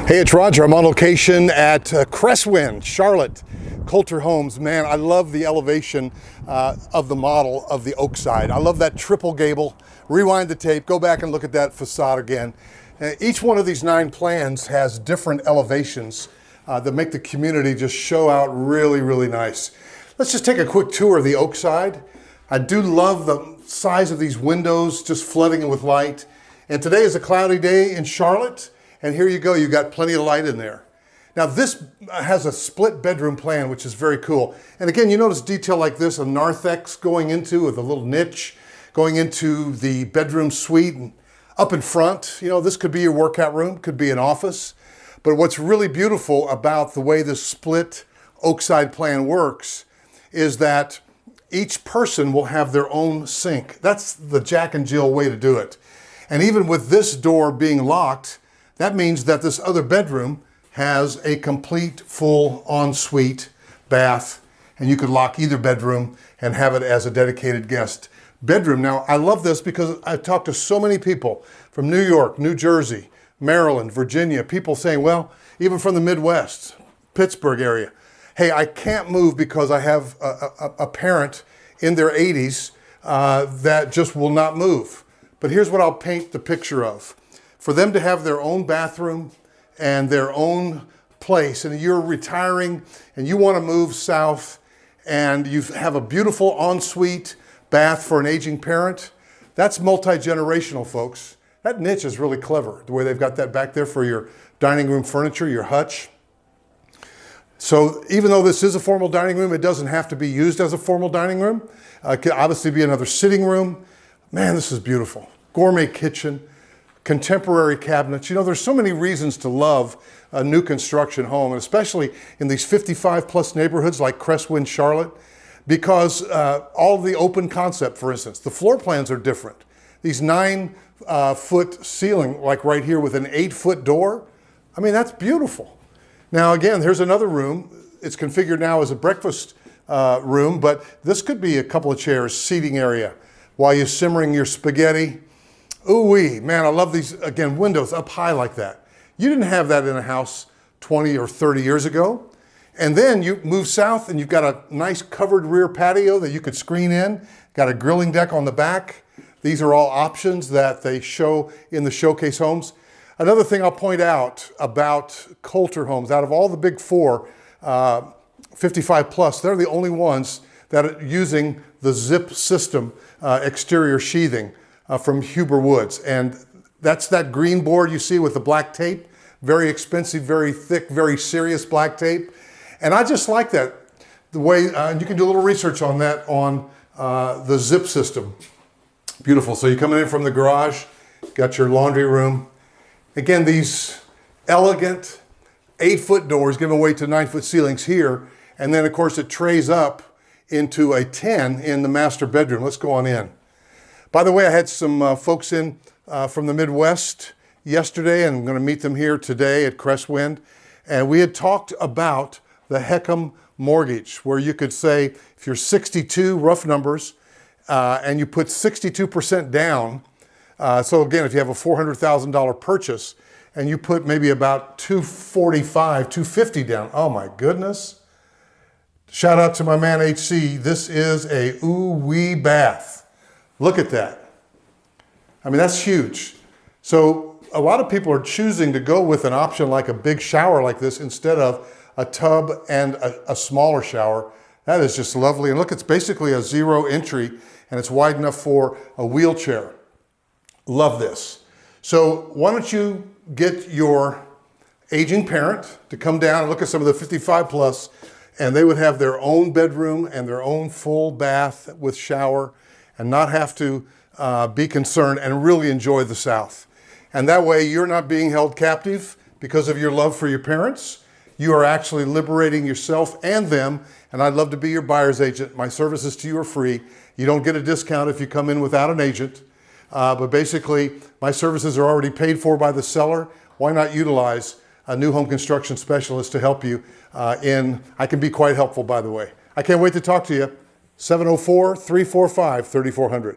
Hey, it's Roger. I'm on location at Cresswind Charlotte, Kolter Homes. Man, I love the elevation of the model of the Oakside. I love that triple gable. Rewind the tape, go back and look at that facade again. Each one of these 9 plans has different elevations that make the community just show out really, really nice. Let's just take a quick tour of the Oakside. I do love the size of these windows, just flooding it with light. And today is a cloudy day in Charlotte. And here you go, you got plenty of light in there. Now this has a split bedroom plan, which is very cool. And again, you notice detail like this, a narthex going into with a little niche, going into the bedroom suite and up in front. You know, this could be your workout room, could be an office. But what's really beautiful about the way this split Oakside plan works is that each person will have their own sink. That's the Jack and Jill way to do it. And even with this door being locked, that means that this other bedroom has a complete full ensuite bath, and you could lock either bedroom and have it as a dedicated guest bedroom. Now, I love this because I've talked to so many people from New York, New Jersey, Maryland, Virginia, people saying, well, even from the Midwest, Pittsburgh area, hey, I can't move because I have a parent in their 80s that just will not move. But here's what I'll paint the picture of. For them to have their own bathroom and their own place, and you're retiring and you want to move south and you have a beautiful ensuite bath for an aging parent, that's multi-generational, folks. That niche is really clever, the way they've got that back there for your dining room furniture, your hutch. So even though this is a formal dining room, it doesn't have to be used as a formal dining room. It could obviously be another sitting room. Man, this is beautiful. Gourmet kitchen. Contemporary cabinets. You know, there's so many reasons to love a new construction home, and especially in these 55 plus neighborhoods like Cresswind Charlotte, because all of the open concept, for instance, the floor plans are different. These 9-foot ceiling, like right here with an 8-foot door, I mean, that's beautiful. Now, again, here's another room. It's configured now as a breakfast room, but this could be a couple of chairs, seating area, while you're simmering your spaghetti. Ooh-wee, man, I love these, again, windows up high like that. You didn't have that in a house 20 or 30 years ago. And then you move south and you've got a nice covered rear patio that you could screen in, got a grilling deck on the back. These are all options that they show in the showcase homes. Another thing I'll point out about Kolter Homes, out of all the big 4, 55 plus, they're the only ones that are using the zip system exterior sheathing from Huber Woods. And that's that green board you see with the black tape. Very expensive, very thick, very serious black tape. And I just like that. The way, you can do a little research on that on the zip system. Beautiful. So you're coming in from the garage, got your laundry room. Again, these elegant 8-foot doors giving way to 9-foot ceilings here. And then of course it trays up into a 10 in the master bedroom. Let's go on in. By the way, I had some folks in from the Midwest yesterday, and I'm going to meet them here today at Cresswind. And we had talked about the Heckham mortgage, where you could say, if you're 62, rough numbers, and you put 62% down. So again, if you have a $400,000 purchase, and you put maybe about $245,000, $250,000 down. Oh my goodness. Shout out to my man HC. This is a ooh-wee bath. Look at that. I mean, that's huge. So a lot of people are choosing to go with an option like a big shower like this instead of a tub and a smaller shower. That is just lovely. And look, it's basically a 0 entry and it's wide enough for a wheelchair. Love this. So why don't you get your aging parent to come down and look at some of the 55 plus, and they would have their own bedroom and their own full bath with shower, and not have to be concerned and really enjoy the South. And that way you're not being held captive because of your love for your parents. You are actually liberating yourself and them, and I'd love to be your buyer's agent. My services to you are free. You don't get a discount if you come in without an agent. But basically, my services are already paid for by the seller. Why not utilize a new home construction specialist to help you I can be quite helpful, by the way. I can't wait to talk to you. 704-345-3400.